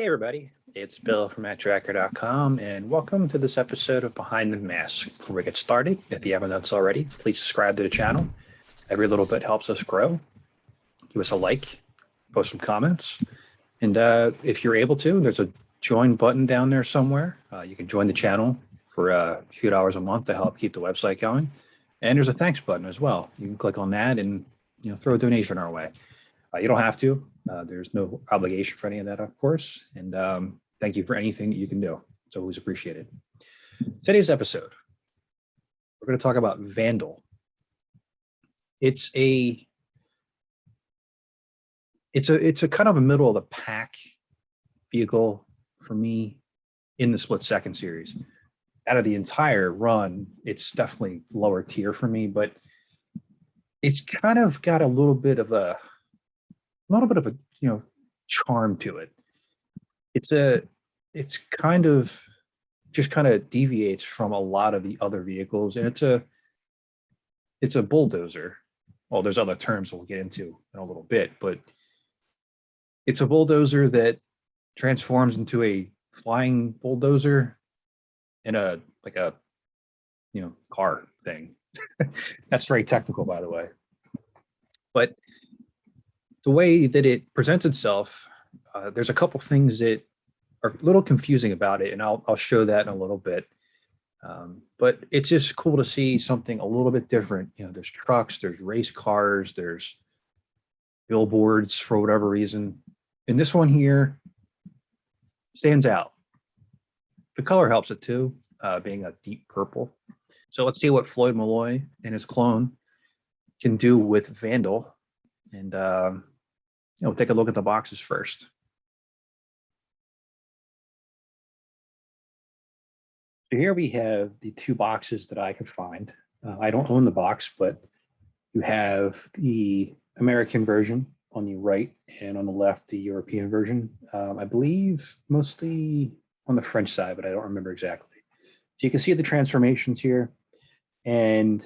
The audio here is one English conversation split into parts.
Hey everybody, it's Bill from Matt-Trakker.com and welcome to this episode of Behind the Mask. Before we get started, if you haven't done so already, please subscribe to the channel. Every little bit helps us grow. Give us a like, post some comments, and if you're able to, there's a join button down there somewhere. You can join the channel for a few dollars a month to help keep the website going. And there's a thanks button as well. You can click on that and throw a donation our way. You don't have to. There's no obligation for any of that, of course. And thank you for anything that you can do. It's always appreciated. Today's episode, we're going to talk about Vandal. It's a kind of a middle of the pack vehicle for me in the split second series. Out of the entire run, it's definitely lower tier for me, but it's kind of got a little bit of a charm to it. It's kind of deviates from a lot of the other vehicles, and it's a bulldozer. Well, there's other terms we'll get into in a little bit, but it's a bulldozer that transforms into a flying bulldozer in a car thing. That's very technical, by the way. But the way that it presents itself, there's a couple things that are a little confusing about it, and I'll show that in a little bit. But it's just cool to see something a little bit different. There's trucks, there's race cars, there's billboards for whatever reason. And this one here stands out. The color helps it too, being a deep purple. So let's see what Floyd Malloy and his clone can do with Vandal. And we'll take a look at the boxes first. So here we have the two boxes that I could find. I don't own the box, but you have the American version on the right, and on the left, the European version. I believe mostly on the French side, but I don't remember exactly. So you can see the transformations here, and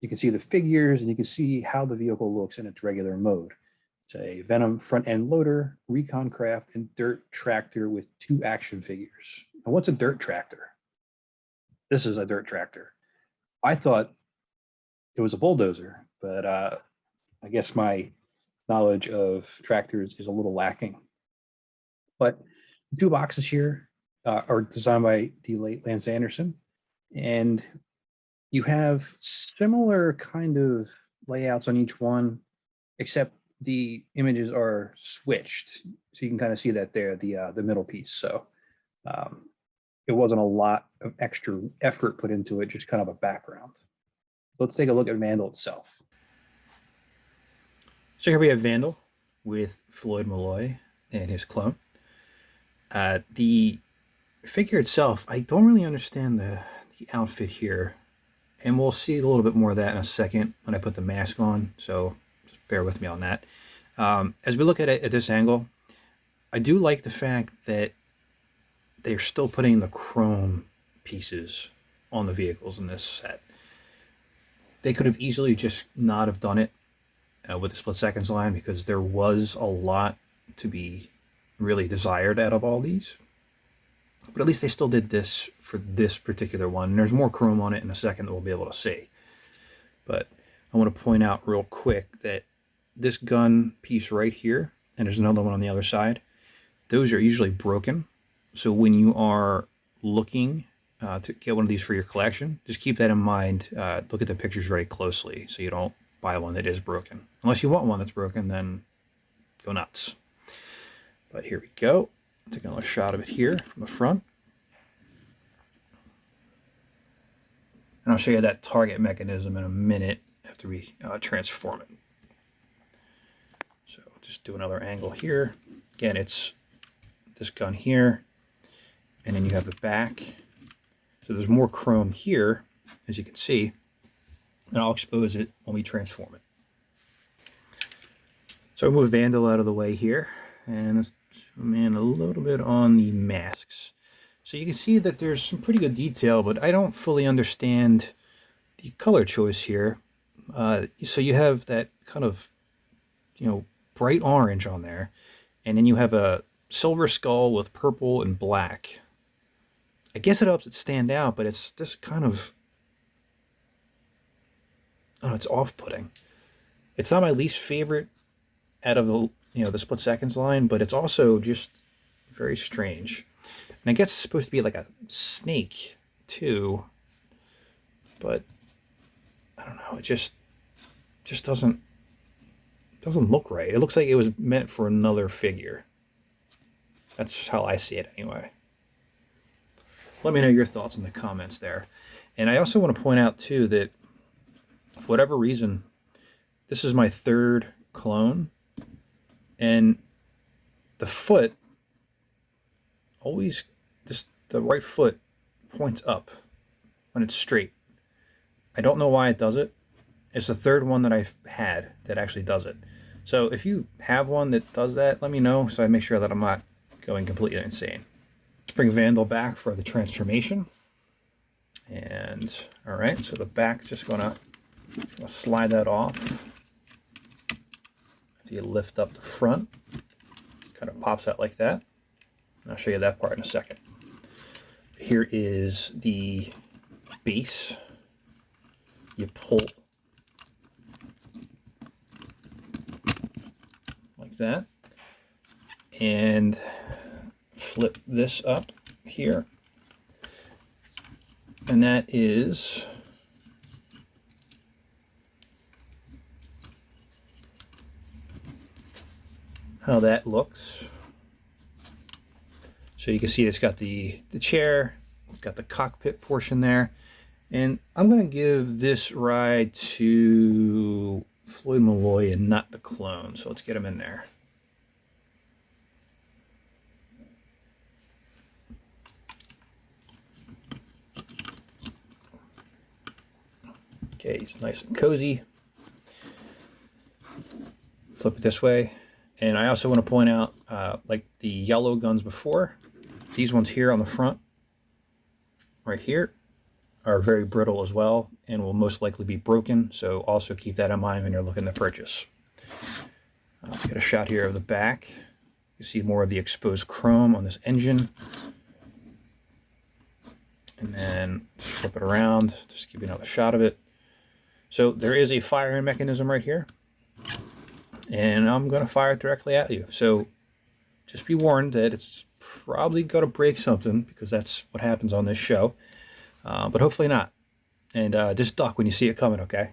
you can see the figures, and you can see how the vehicle looks in its regular mode. It's a Venom front-end loader, Recon Craft, and dirt tractor with two action figures. Now, what's a dirt tractor? This is a dirt tractor. I thought it was a bulldozer, but I guess my knowledge of tractors is a little lacking. But the two boxes here are designed by the late Lance Anderson, and you have similar kind of layouts on each one, except the images are switched. So you can kind of see that there, the middle piece. So it wasn't a lot of extra effort put into it, just kind of a background. So let's take a look at Vandal itself. So here we have Vandal with Floyd Malloy and his clone. The figure itself, I don't really understand the outfit here. And we'll see a little bit more of that in a second when I put the mask on. So just bear with me on that. As we look at it at this angle, I do like the fact that they're still putting the chrome pieces on the vehicles in this set. They could have easily just not have done it with the split seconds line, because there was a lot to be really desired out of all these. But at least they still did this for this particular one. And there's more chrome on it in a second that we'll be able to see. But I want to point out real quick that this gun piece right here, and there's another one on the other side, those are usually broken. So when you are looking to get one of these for your collection, just keep that in mind. Look at the pictures very closely so you don't buy one that is broken. Unless you want one that's broken, then go nuts. But here we go. Take another shot of it here from the front. And I'll show you that target mechanism in a minute after we transform it. So just do another angle here. Again, it's this gun here, and then you have the back. So there's more chrome here, as you can see, and I'll expose it when we transform it. So I'll move Vandal out of the way here, and let's zoom in a little bit on the masks. So you can see that there's some pretty good detail, but I don't fully understand the color choice here. So you have that kind of, bright orange on there, and then you have a silver skull with purple and black. I guess it helps it stand out, but it's just kind of, oh, it's off-putting. It's not my least favorite out of the the split seconds line, but it's also just very strange. And I guess it's supposed to be like a snake too, but I don't know. It just doesn't look right. It looks like it was meant for another figure. That's how I see it anyway. Let me know your thoughts in the comments there. And I also want to point out too that for whatever reason, this is my third clone, and the foot always, just the right foot points up when it's straight. I don't know why it does it. It's the third one that I've had that actually does it. So if you have one that does that, let me know so I make sure that I'm not going completely insane. Let's bring Vandal back for the transformation. And all right, so the back's just gonna slide that off. After you lift up the front, it kind of pops out like that. And I'll show you that part in a second. Here is the base. You pull like that and flip this up here, and that is how that looks. So you can see it's got the chair, it's got the cockpit portion there, and I'm going to give this ride to Floyd Malloy and not the clone, so let's get him in there. Okay, he's nice and cozy. Flip it this way. And I also want to point out, like the yellow guns before, these ones here on the front, right here, are very brittle as well and will most likely be broken. So also keep that in mind when you're looking to purchase. Let's get a shot here of the back. You see more of the exposed chrome on this engine. And then flip it around, just give you another shot of it. So there is a firing mechanism right here, and I'm going to fire it directly at you. So just be warned that it's probably going to break something, because that's what happens on this show, but hopefully not. And just duck when you see it coming, okay?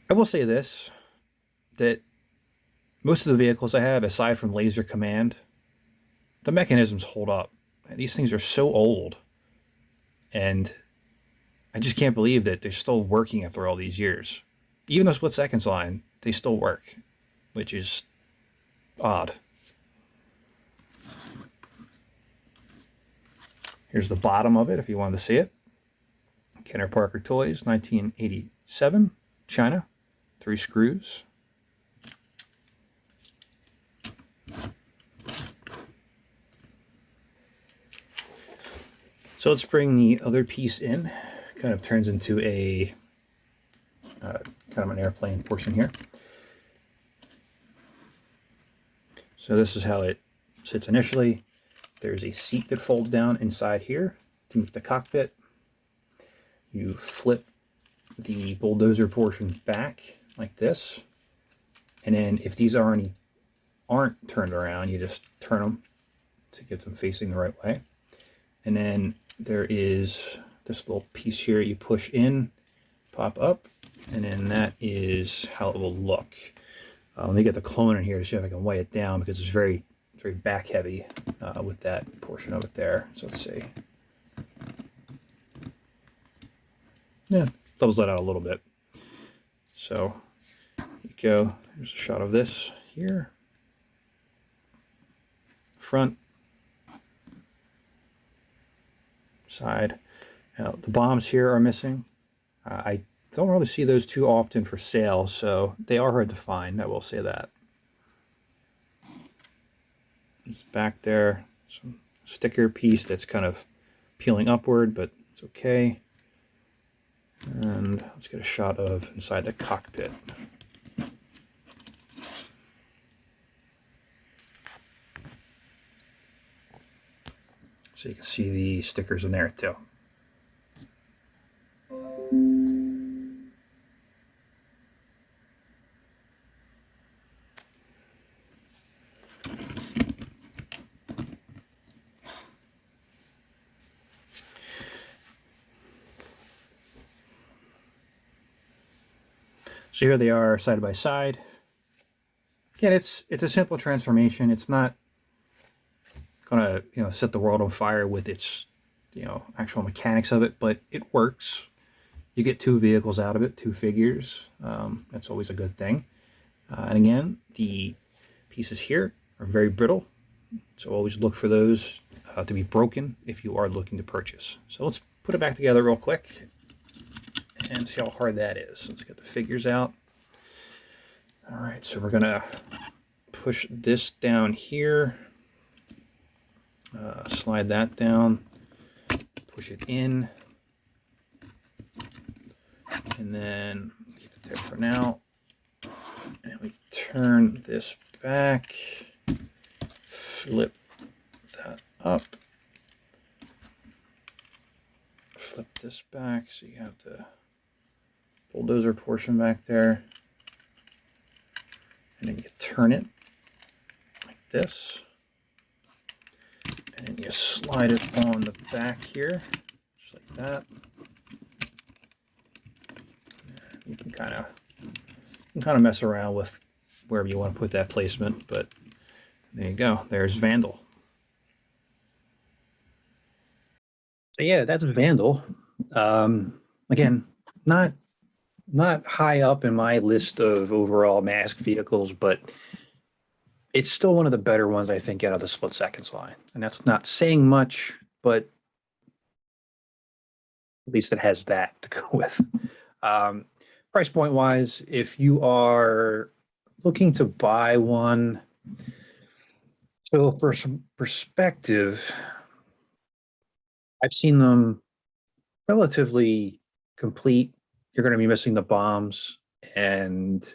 I will say this, that most of the vehicles I have, aside from Laser Command, the mechanisms hold up. These things are so old, and I just can't believe that they're still working after all these years. Even the split seconds line, they still work, which is odd. Here's the bottom of it if you wanted to see it. Kenner Parker Toys, 1987, China. 3 screws. So let's bring the other piece in. Kind of turns into a kind of an airplane portion here. So this is how it sits initially. There's a seat that folds down inside here to move the cockpit. You flip the bulldozer portion back like this, and then if these aren't turned around, you just turn them to get them facing the right way. And then there is this little piece here you push in, pop up, and then that is how it will look. Let me get the clone in here to see if I can weigh it down, because it's very back heavy with that portion of it there. So let's see. Yeah, doubles that out a little bit. So you go, here's a shot of this here. Front, side. Now the bombs here are missing. I don't really see those too often for sale, so they are hard to find, I will say that. It's back there. Some sticker piece that's kind of peeling upward, but it's okay. And let's get a shot of inside the cockpit. So you can see the stickers in there too. So here they are side by side. Again, it's a simple transformation. It's not gonna set the world on fire with its actual mechanics of it, but it works. You get two vehicles out of it, two figures. That's always a good thing. And again, the pieces here are very brittle, so always look for those to be broken if you are looking to purchase. So let's put it back together real quick and see how hard that is. Let's get the figures out. All right, so we're gonna push this down here, slide that down, push it in, and then keep it there for now. And we turn this back, flip that up, flip this back, so you have the bulldozer portion back there, and then you turn it like this, and then you slide it on the back here, just like that. And you can kind of mess around with wherever you want to put that placement, but there you go. There's Vandal. So yeah, that's Vandal. Again, not high up in my list of overall m.a.s.k vehicles, but it's still one of the better ones, I think, out of the split seconds line. And that's not saying much, but at least it has that to go with. Price point wise, if you are looking to buy one, so for some perspective, I've seen them relatively complete. You're going to be missing the bombs and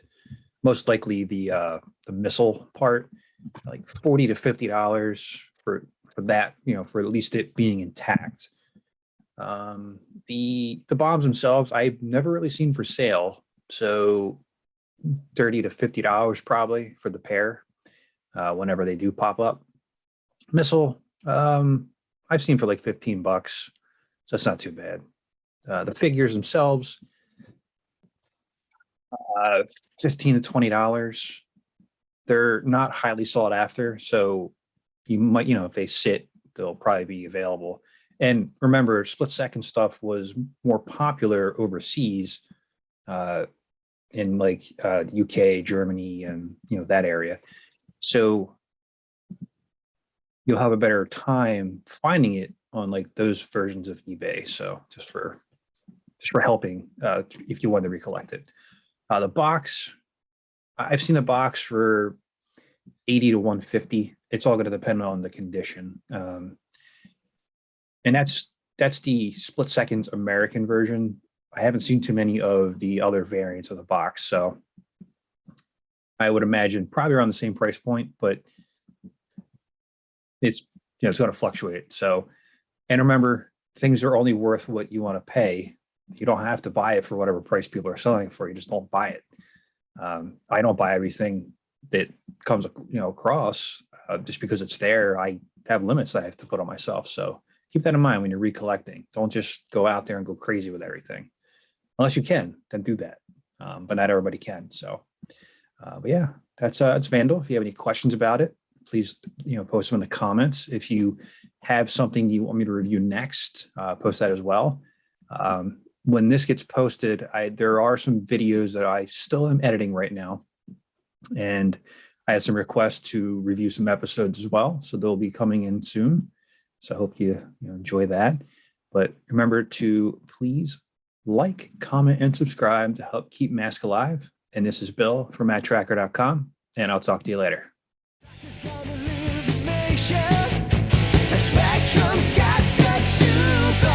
most likely the missile part, like $40 to $50 for that, for at least it being intact. The bombs themselves, I've never really seen for sale, so $30 to $50 probably for the pair whenever they do pop up. Missile, I've seen for like $15, so that's not too bad. The figures themselves, $15 to $20. They're not highly sought after, so you might, if they sit, they'll probably be available. And remember, split second stuff was more popular overseas, in like UK, Germany, and that area. So you'll have a better time finding it on like those versions of eBay. So just for helping, if you want to recollect it. The box, I've seen the box for $80 to $150. It's all going to depend on the condition. And that's the split seconds American version. I haven't seen too many of the other variants of the box, so I would imagine probably around the same price point, but it's it's going to fluctuate. So, and remember, things are only worth what you want to pay. You don't have to buy it for whatever price people are selling it for. You just don't buy it. I don't buy everything that comes across just because it's there. I have limits I have to put on myself. So keep that in mind when you're recollecting. Don't just go out there and go crazy with everything. Unless you can, then do that. But not everybody can. So, but yeah, that's Vandal. If you have any questions about it, please post them in the comments. If you have something you want me to review next, post that as well. When this gets posted, there are some videos that I still am editing right now, and I had some requests to review some episodes as well, so they'll be coming in soon. So I hope you enjoy that. But remember to please like, comment, and subscribe to help keep m.a.s.k alive. And this is Bill from Matt-Trakker.com, and I'll talk to you later. fiction, and Spectrum's got such supervision.